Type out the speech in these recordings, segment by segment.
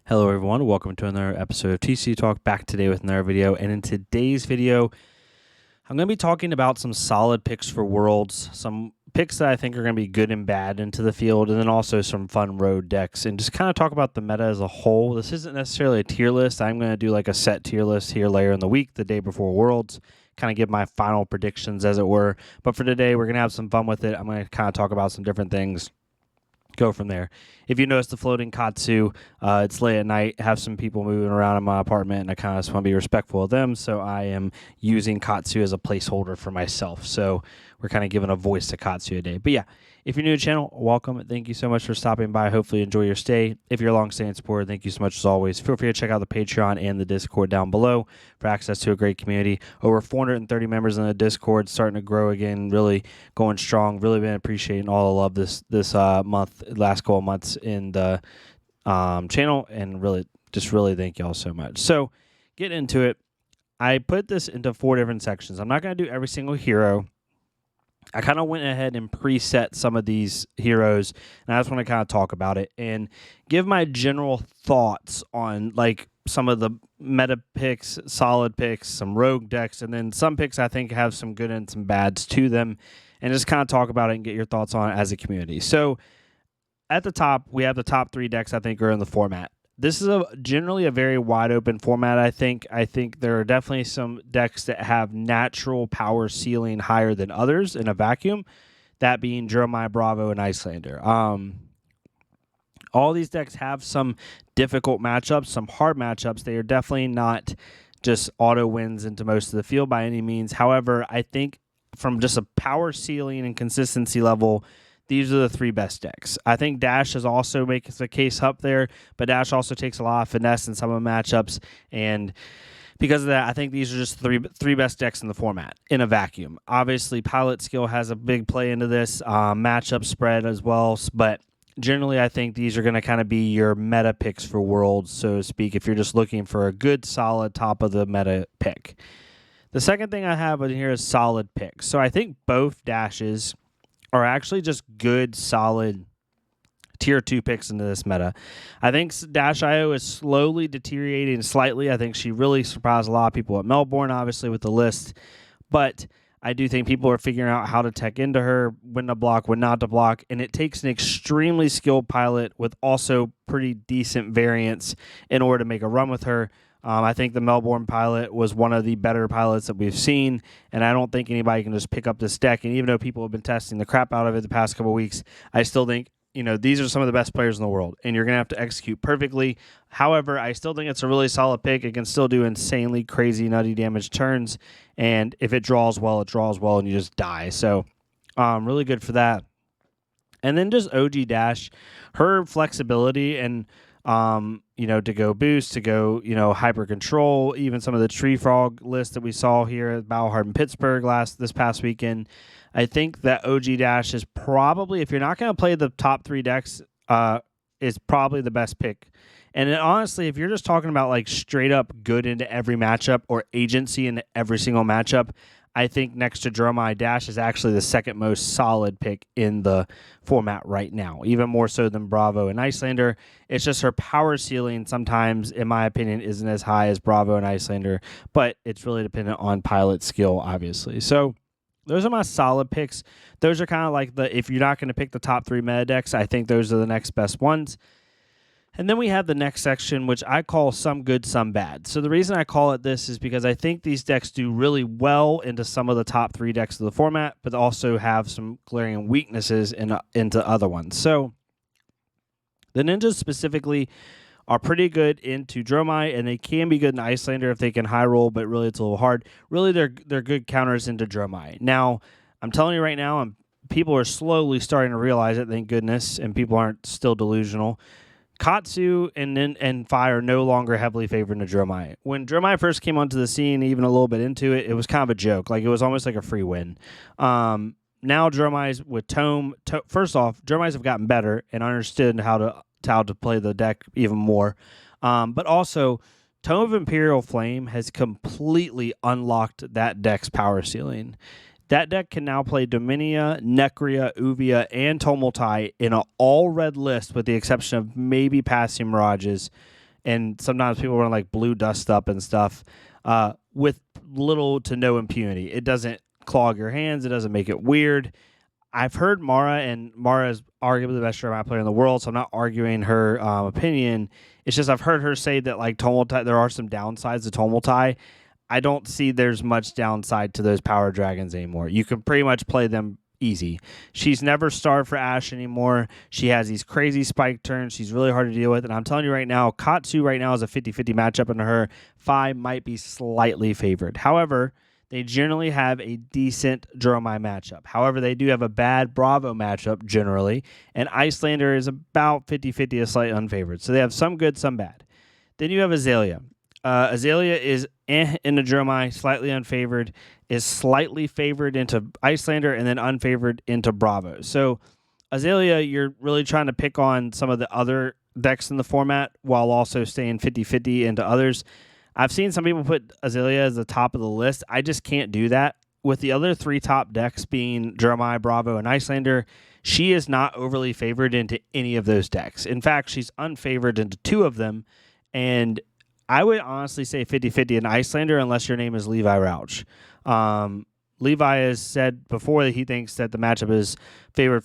Hello everyone, welcome to another episode of TCG Talk, back today with another video. And in today's video, I'm going to be talking about some solid picks for Worlds, some picks that I think are going to be good and bad into the field, and then also some fun road decks, and just kind of talk about the meta as a whole. This isn't necessarily a tier list. I'm going to do like a set tier list here later in the week, the day before Worlds, kind of give my final predictions as it were. But for today, we're going to have some fun with it. I'm going to kind of talk about some different things. Go from there. If you notice the floating Katsu, it's late at night, have some people moving around in my apartment, and I kind of just want to be respectful of them, so I am using Katsu as a placeholder for myself. So we're kind of giving a voice to Katsu today. But yeah, if you're new to the channel, welcome. Thank you so much for stopping by. Hopefully you enjoy your stay. If you're a long-standing supporter, thank you so much as always. Feel free to check out the Patreon and the Discord down below for access to a great community. Over 430 members in the Discord, starting to grow again, really going strong. Really been appreciating all the love this month, last couple of months in the channel, and really thank y'all so much. So get into it. I put this into 4 different sections. I'm not going to do every single hero. I kind of went ahead and preset some of these heroes, and I just want to kind of talk about it and give my general thoughts on like some of the meta picks, solid picks, some rogue decks, and then some picks I think have some good and some bads to them, and just kind of talk about it and get your thoughts on it as a community. So at the top, we have the top 3 decks I think are in the format. This is generally a very wide open format, I think. I think there are definitely some decks that have natural power ceiling higher than others in a vacuum, that being Jeremiah, Bravo, and Icelander. All these decks have some difficult matchups, some hard matchups. They are definitely not just auto wins into most of the field by any means. However, I think from just a power ceiling and consistency level, these are the 3 best decks. I think Dash is also makes the case up there, but Dash also takes a lot of finesse in some of the matchups, and because of that, I think these are just three best decks in the format in a vacuum. Obviously, pilot skill has a big play into this, matchup spread as well, but generally, I think these are going to kind of be your meta picks for Worlds, so to speak, if you're just looking for a good, solid top of the meta pick. The second thing I have in here is solid picks. So I think both Dashes are actually just good, solid tier 2 picks into this meta. I think Dash.io is slowly deteriorating slightly. I think she really surprised a lot of people at Melbourne, obviously, with the list. But I do think people are figuring out how to tech into her, when to block, when not to block. And it takes an extremely skilled pilot with also pretty decent variance in order to make a run with her. I think the Melbourne pilot was one of the better pilots that we've seen, and I don't think anybody can just pick up this deck. And even though people have been testing the crap out of it the past couple of weeks, I still think, these are some of the best players in the world, and you're going to have to execute perfectly. However, I still think it's a really solid pick. It can still do insanely crazy, nutty damage turns, and if it draws well, and you just die. So really good for that. And then just OG Dash, her flexibility and to go boost, to go, hyper control, even some of the tree frog lists that we saw here at Bauhard in Pittsburgh this past weekend. I think that OG Dash is probably, if you're not going to play the top 3 decks, is probably the best pick. And honestly, if you're just talking about like straight up good into every matchup or agency into every single matchup, I think next to Jeremiah, Dash is actually the second most solid pick in the format right now, even more so than Bravo and Icelander. It's just her power ceiling sometimes, in my opinion, isn't as high as Bravo and Icelander, but it's really dependent on pilot skill, obviously. So those are my solid picks. Those are kind of like if you're not going to pick the top 3 meta decks, I think those are the next best ones. And then we have the next section, which I call some good, some bad. So the reason I call it this is because I think these decks do really well into some of the top 3 decks of the format, but also have some glaring weaknesses into other ones. So the ninjas specifically are pretty good into Dromai, and they can be good in Icelander if they can high roll, but really it's a little hard. Really, they're good counters into Dromai. Now, I'm telling you right now, people are slowly starting to realize it, thank goodness, and people aren't still delusional. Katsu and Fire are no longer heavily favored into Dromai. When Dromai first came onto the scene, even a little bit into it, it was kind of a joke. Like, it was almost like a free win. Now Dromai's with Tome. First off, Dromai's have gotten better and understood how to play the deck even more. But also, Tome of Imperial Flame has completely unlocked that deck's power ceiling. That deck can now play Dominia, Necria, Uvia, and Tumultai in an all-red list with the exception of maybe Passing Mirages. and sometimes people run like blue dust up and stuff with little to no impunity. It doesn't clog your hands. It doesn't make it weird. I've heard Mara, and Mara is arguably the best Jeremiah player in the world, so I'm not arguing her opinion. It's just I've heard her say that like Tumultai, there are some downsides to Tumultai. I don't see there's much downside to those power dragons anymore. You can pretty much play them easy. She's never starved for Ash anymore. She has these crazy spike turns. She's really hard to deal with. And I'm telling you right now, Katsu right now is a 50-50 matchup into her. Fi might be slightly favored. However, they generally have a decent Dromai matchup. However, they do have a bad Bravo matchup generally. And Icelander is about 50-50, a slight unfavored. So they have some good, some bad. Then you have Azalea. Azalea is in the Dromai, slightly unfavored, is slightly favored into Icelander, and then unfavored into Bravo. So Azalea, you're really trying to pick on some of the other decks in the format while also staying 50-50 into others. I've seen some people put Azalea as the top of the list. I just can't do that. With the other three top decks being Dromai, Bravo, and Icelander, she is not overly favored into any of those decks. In fact, she's unfavored into two of them, and I would honestly say 50-50 in Icelander unless your name is Levi Rauch. Levi has said before that he thinks that the matchup is favored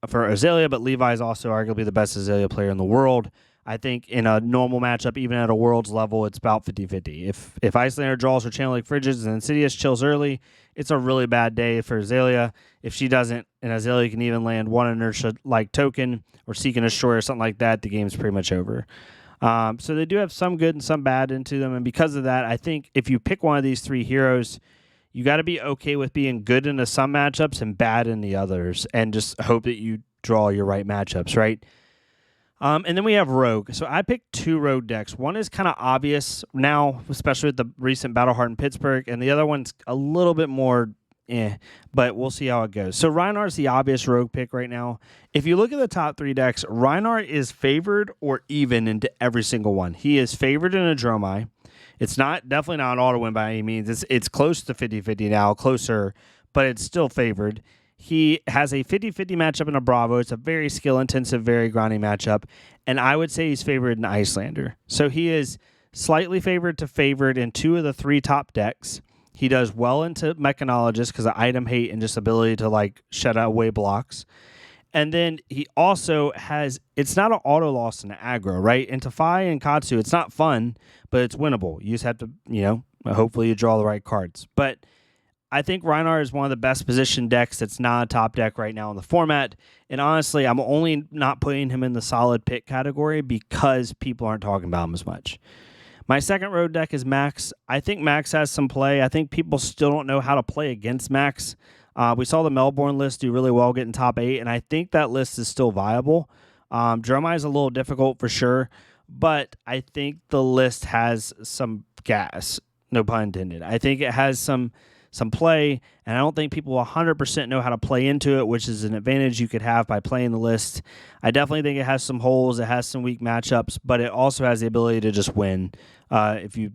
for Azalea, but Levi is also arguably the best Azalea player in the world. I think in a normal matchup, even at a Worlds level, it's about 50-50. If Icelander draws her Channel Lake Frigids and Insidious chills early, it's a really bad day for Azalea. If she doesn't, and Azalea can even land one Inertia-like token or Seek and Destroy or something like that, the game's pretty much over. So they do have some good and some bad into them, and because of that, I think if you pick one of these three heroes, you got to be okay with being good into some matchups and bad in the others, and just hope that you draw your right matchups, right? And then we have Rogue. So I picked two Rogue decks. One is kind of obvious now, especially with the recent Battle Heart in Pittsburgh, and the other one's a little bit more but we'll see how it goes. So Reinhardt is the obvious Rogue pick right now. If you look at the top three decks, Reinhardt is favored or even into every single one. He is favored in a Dromai. It's definitely not an auto win by any means. It's close to 50-50 now, closer, but it's still favored. He has a 50-50 matchup in a Bravo. It's a very skill-intensive, very grinding matchup, and I would say he's favored in Icelander. So he is slightly favored to favored in two of the three top decks. He does well into Mechanologist because of item hate and just ability to like shut away blocks. And then he also has, it's not an auto loss in aggro, right? Into Fi and Katsu, it's not fun, but it's winnable. You just have to, hopefully you draw the right cards. But I think Reinhardt is one of the best positioned decks that's not a top deck right now in the format. And honestly, I'm only not putting him in the solid pick category because people aren't talking about him as much. My second Rogue deck is Max. I think Max has some play. I think people still don't know how to play against Max. We saw the Melbourne list do really well getting top 8, and I think that list is still viable. Dromai is a little difficult for sure, but I think the list has some gas, no pun intended. I think it has some play, and I don't think people 100% know how to play into it, which is an advantage you could have by playing the list. I definitely think it has some holes, it has some weak matchups, but it also has the ability to just win. If you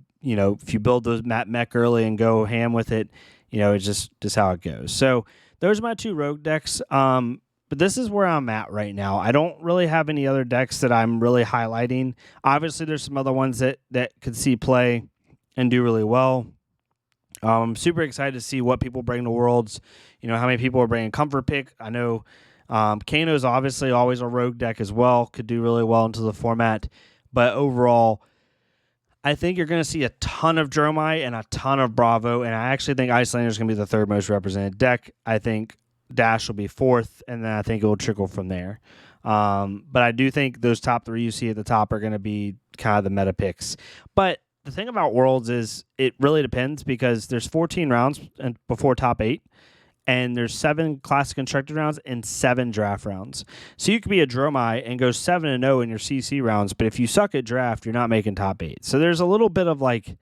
build those mech early and go ham with it, it's just how it goes. So those are my two Rogue decks. But this is where I'm at right now. I don't really have any other decks that I'm really highlighting. Obviously, there's some other ones that could see play and do really well. I'm super excited to see what people bring to Worlds. How many people are bringing Comfort Pick. I know Kano's obviously always a Rogue deck as well. Could do really well into the format. But overall, I think you're going to see a ton of Dromai and a ton of Bravo. And I actually think Icelander is going to be the third most represented deck. I think Dash will be fourth, and then I think it will trickle from there. But I do think those top three you see at the top are going to be kind of the meta picks. But the thing about Worlds is it really depends because there's 14 rounds before top 8, and there's 7 Classic Constructed rounds and 7 draft rounds. So you could be a Dromai and go 7-0 in your CC rounds, but if you suck at draft, you're not making top 8. So there's a little bit of like,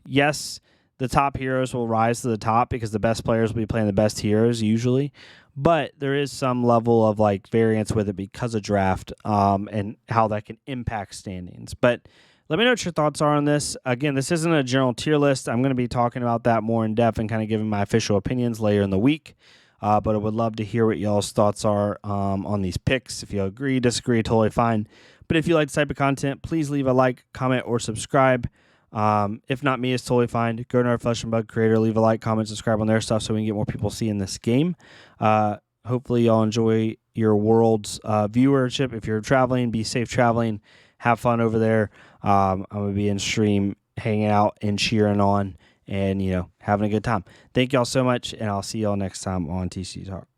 yes, the top heroes will rise to the top because the best players will be playing the best heroes usually, but there is some level of like variance with it because of draft and how that can impact standings. But let me know what your thoughts are on this. Again, this isn't a general tier list. I'm going to be talking about that more in depth and kind of giving my official opinions later in the week. but I would love to hear what y'all's thoughts are on these picks. If you agree, disagree, totally fine. But if you like this type of content, please leave a like, comment, or subscribe. If not me, it's totally fine. Go to our Flesh and Bug creator, leave a like, comment, subscribe on their stuff so we can get more people seeing this game. Hopefully y'all enjoy your world's viewership. If you're traveling, be safe traveling. Have fun over there. I'm going to be in stream hanging out and cheering on and, having a good time. Thank y'all so much, and I'll see y'all next time on TCG Talk.